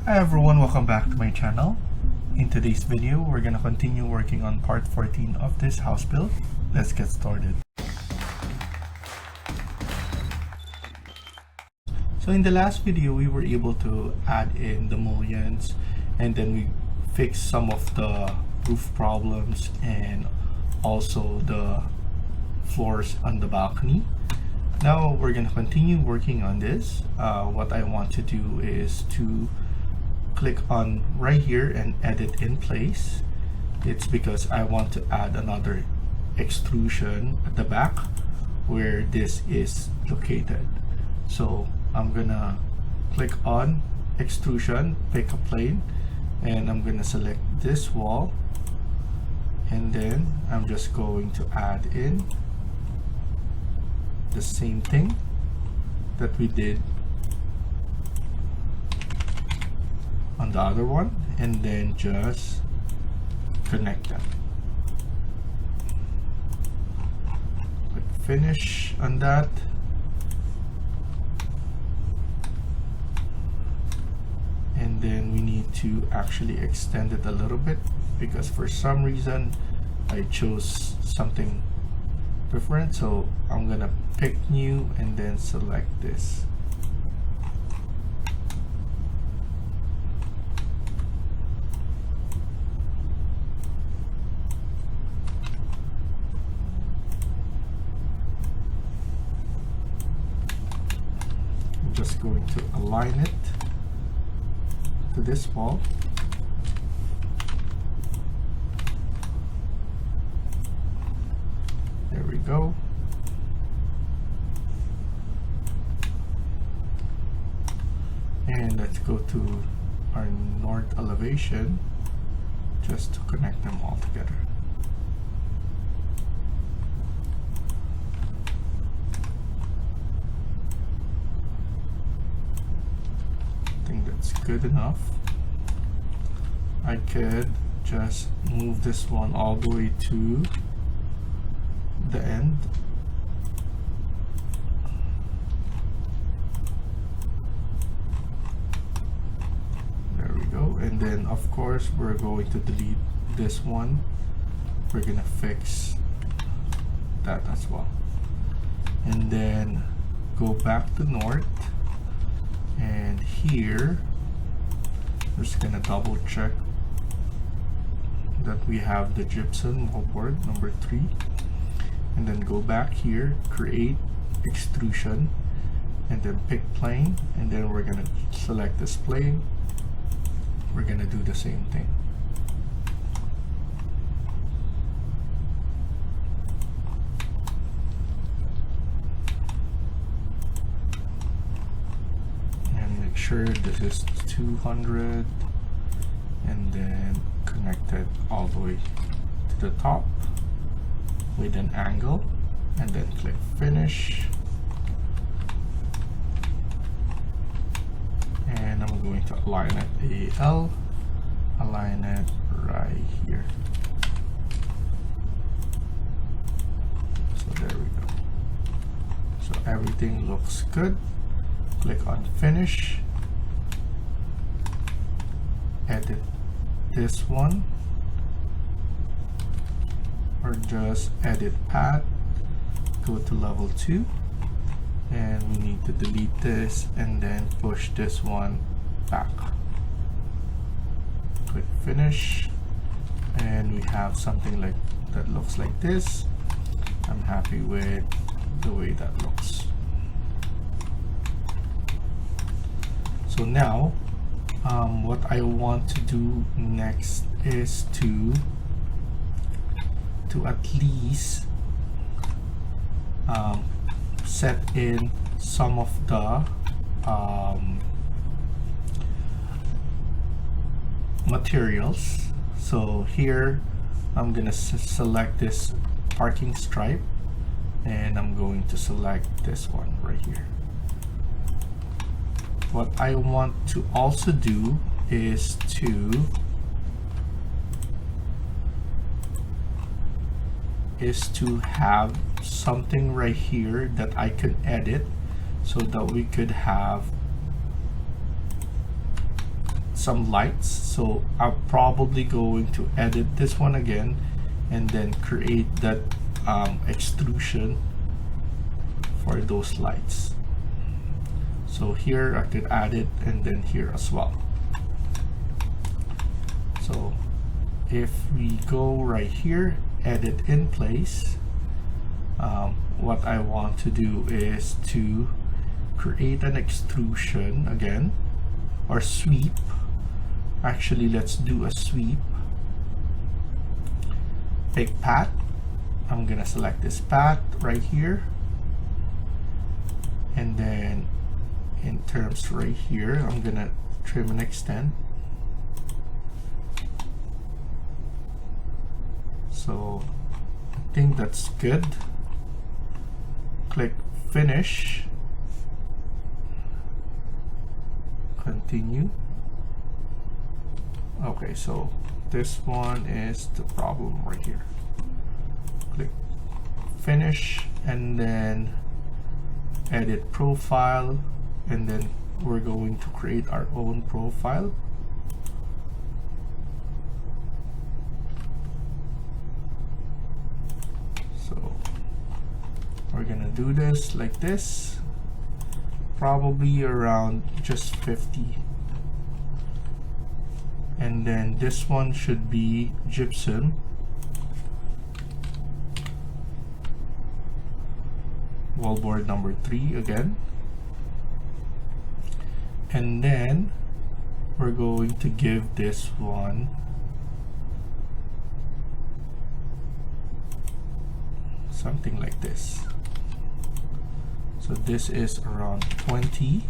Hi everyone, welcome back to my channel. In today's video, we're gonna continue working on part 14 of this house build. Let's get started. So in the last video, we were able to add in the mullions and then we fixed some of the roof problems and also the floors on the balcony. Now we're gonna continue working on this. What I want to do is to click on right here and edit in place. It's because I want to add another extrusion at the back where this is located. So I'm gonna click on extrusion, pick a plane, and I'm gonna select this wall, and then I'm just going to add in the same thing that we did on the other one, and then just connect them. Click finish on that. And then we need to actually extend it a little bit because for some reason I chose something different. So I'm gonna pick new and then select this. I'm just going to align it to this wall. There we go. And let's go to our north elevation just to connect them all together. I think that's good enough. I could just move this one all the way to the end. There we go. And then of course we're going to delete this one. We're gonna fix that as well, and then go back to north, and here we're just gonna double check that we have the gypsum moldboard number 3, and then go back here, create extrusion, and then pick plane, and then we're gonna select this plane. We're gonna do the same thing. And make sure this is 200, and then connect it all the way to the top with an angle, and then click finish. And I'm going to align it AL, align it right here. So there we go. So everything looks good. Click on finish, edit this one, or just edit path, go to level 2, and we need to delete this and then push this one back. Click finish, and we have something like that looks like this. I'm happy with the way that looks. So now what I want to do next is to at least set in some of the materials. So here I'm gonna select this parking stripe, and I'm going to select this one right here. What I want to also do is to have something right here that I can edit so that we could have some lights, so I'm probably going to edit this one again and then create that extrusion for those lights. So here I could add it, and then here as well. So if we go right here, edit in place, what I want to do is to create an extrusion again, or sweep. Actually, let's do a sweep. Pick path. I'm gonna select this path right here, and then in terms right here, I'm gonna trim and extend. So I think that's good. Click finish, continue. Okay, so this one is the problem right here. Click finish, and then edit profile, and then we're going to create our own profile. So we're gonna do this like this, probably around just 50. And then this one should be gypsum. Wallboard number 3 again. And then we're going to give this one something like this. So this is around 20.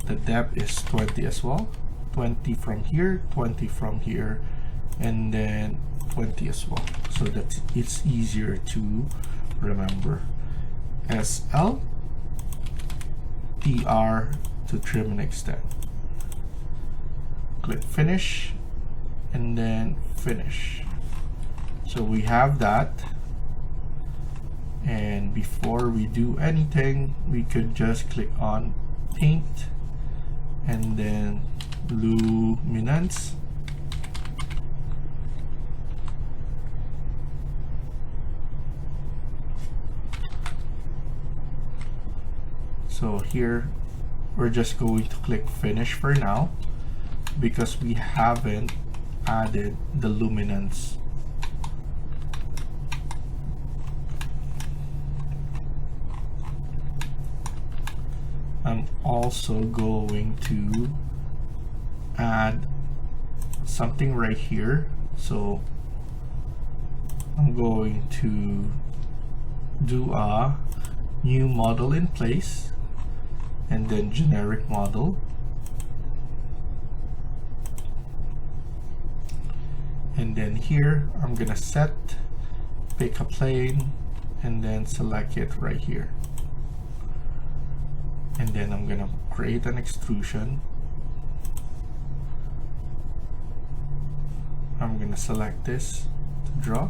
The depth is 20 as well. 20 from here, 20 from here, and then 20 as well, so that it's easier to remember. SL TR to trim and extend. Click finish, and then finish. So we have that, and before we do anything, we could just click on paint and then luminance. So here we're just going to click finish for now, because we haven't added the luminance. I'm also going to add something right here. So I'm going to do a new model in place, and then generic model, and then here I'm gonna set, pick a plane, and then select it right here, and then I'm gonna create an extrusion. I'm gonna select this to draw.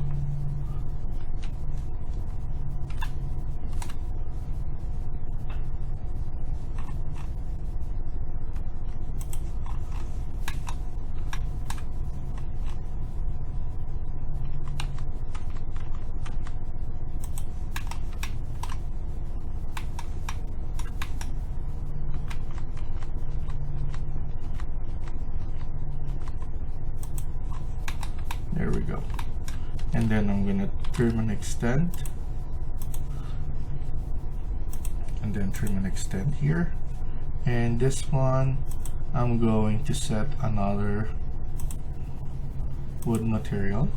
There we go. And then I'm gonna trim and extend, and then trim and extend here. And this one, I'm going to set another wood material.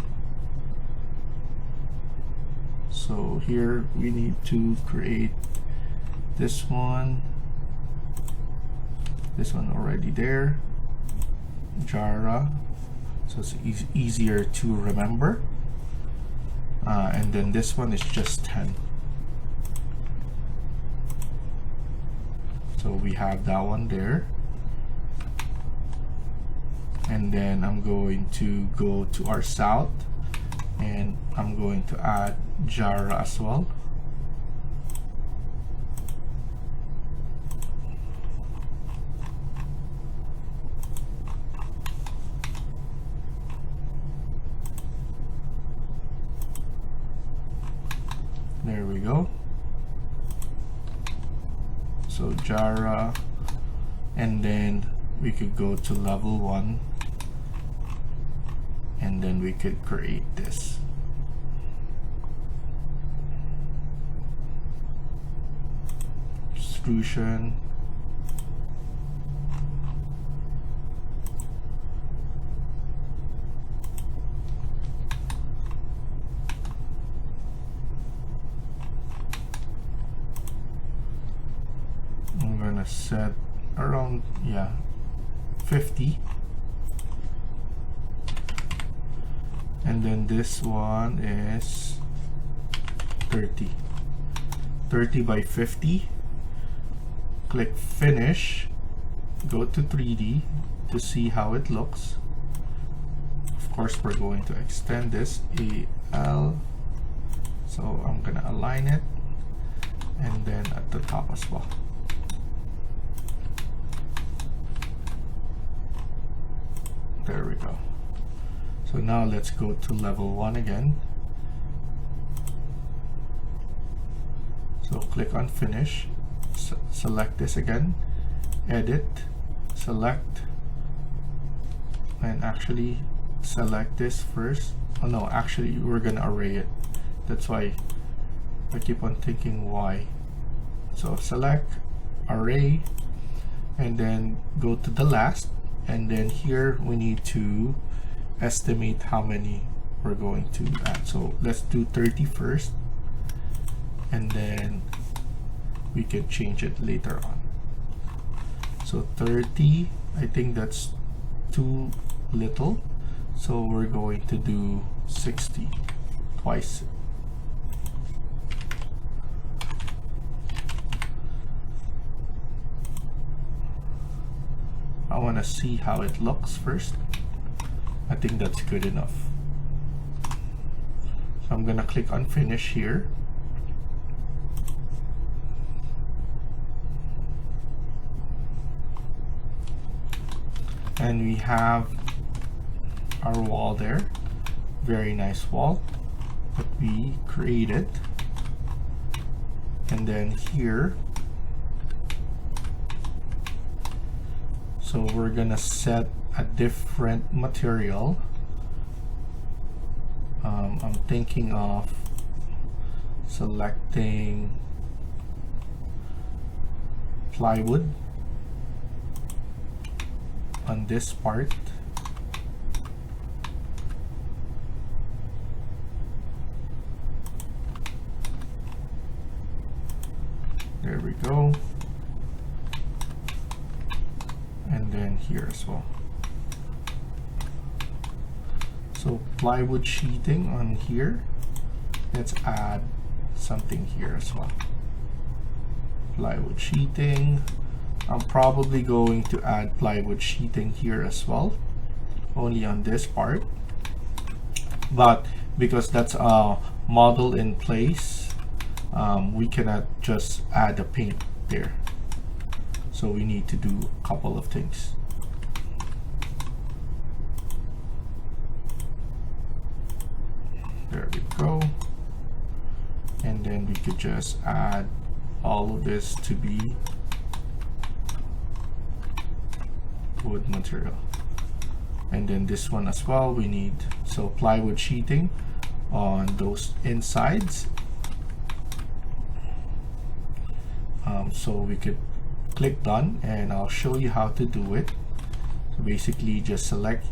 So here we need to create this one already there, Jara, so it's easier to remember. And then this one is just 10. So we have that one there. And then I'm going to go to our south, and I'm going to add Jara as well. There we go. So Jara, and then we could go to level 1, and then we could create this. Extrusion. I'm gonna set around 50, and then this one is 30 by 50. Click finish, go to 3D to see how it looks. Of course, we're going to extend this AL, so I'm gonna align it, and then at the top as well. There we go. So now let's go to level 1 again. So click on finish, select this again, edit, select, and actually select this first. Oh no, actually we're gonna array it. That's why I keep on thinking why. So select, array, and then go to the last, and then here we need to estimate how many we're going to add. So let's do 30 first, and then we can change it later on. So 30, I think that's too little, so we're going to do 60, twice. I want to see how it looks first. I think that's good enough. So I'm gonna click on finish here. And we have our wall there. Very nice wall that we created. And then here, so we're gonna set a different material. I'm thinking of selecting plywood on this part. There we go. And then here as well. So plywood sheeting on here. Let's add something here as well. Plywood sheeting. I'm probably going to add plywood sheeting here as well, only on this part. But because that's a model in place, we cannot just add a paint there. So we need to do a couple of things. There we go. And then we could just add all of this to be wood material. And then this one as well we need, so plywood sheeting on those insides. So we could click done, and I'll show you how to do it. So basically just select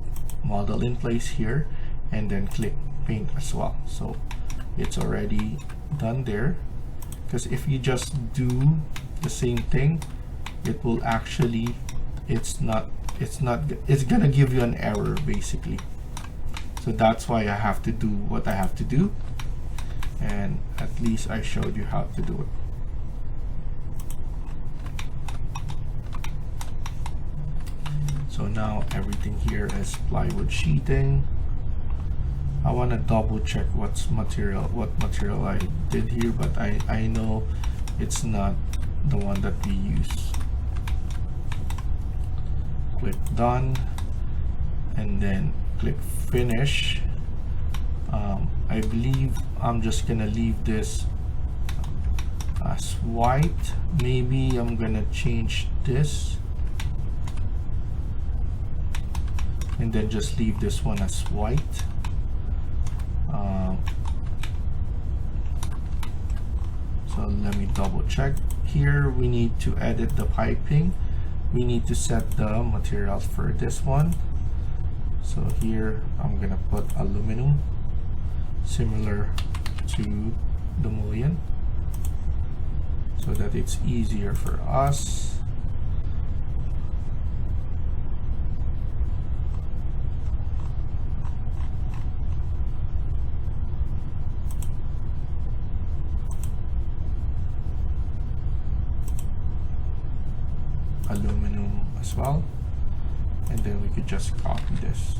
model in place here, and then click paint as well. So it's already done there, because if you just do the same thing, it will actually, it's gonna give you an error basically. So that's why I have to do what I have to do, and at least I showed you how to do it. So now everything here is plywood sheeting. I want to double check what material I did here, but I know it's not the one that we use. Click done, and then click finish. I believe I'm just gonna leave this as white. Maybe I'm gonna change this and then just leave this one as white. So let me double check. Here we need to edit the piping. We need to set the materials for this one. So here I'm gonna put aluminum, similar to the mullion, so that it's easier for us. Aluminum as well, and then we could just copy this.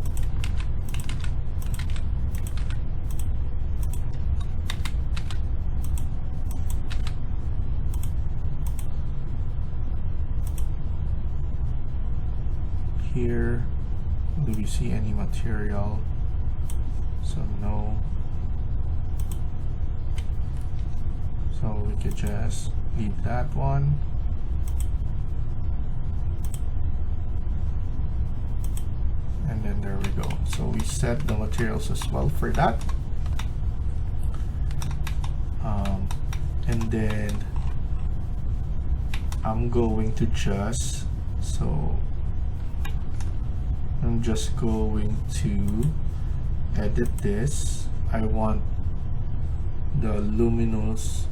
Here, do we see any material? So no. So we could just leave that one. And then there we go. So we set the materials as well for that. And then I'm going to just, I'm just going to edit this. I want the luminous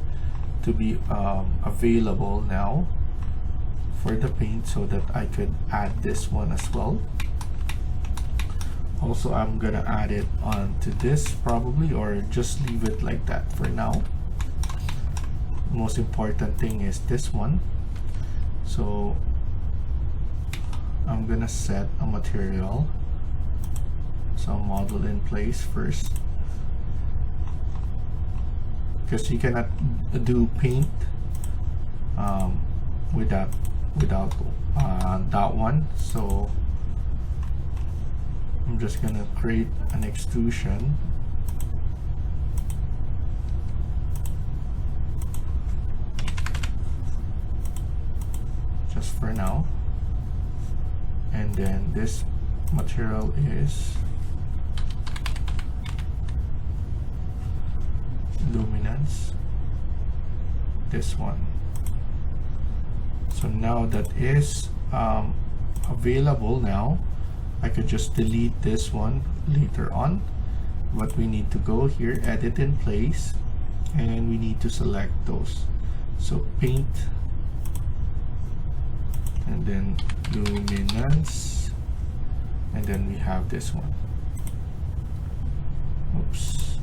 to be available now for the paint, so that I could add this one as well. Also, I'm gonna add it onto this probably, or just leave it like that for now. Most important thing is this one. So I'm gonna set a material, some model in place first, because you cannot do paint without that one. So I'm just gonna create an extrusion. Just for now. And then this material is luminance, this one. So now that is available now, I could just delete this one later on, but we need to go here, edit in place, and we need to select those. So paint, and then luminance, and then we have this one. Oops.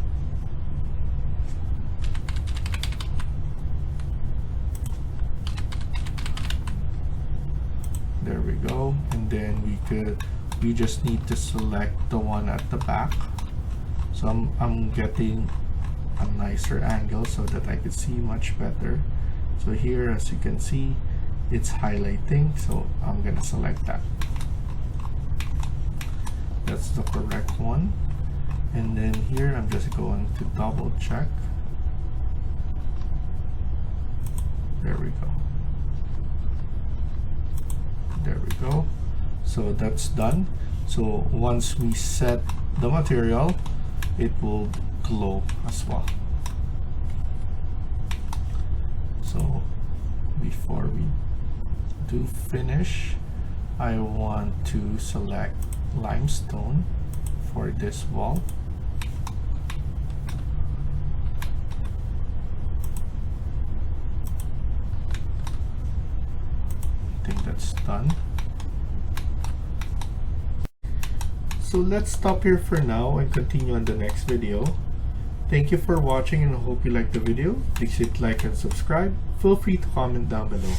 There we go. And then we just need to select the one at the back. So I'm getting a nicer angle so that I could see much better. So here, as you can see, it's highlighting, so I'm gonna select that. That's the correct one. And then here I'm just going to double check. There we go. There we go. So that's done. So once we set the material, it will glow as well. So before we do finish, I want to select limestone for this wall. I think that's done. So let's stop here for now and continue on the next video. Thank you for watching, and I hope you liked the video. Please hit like and subscribe. Feel free to comment down below.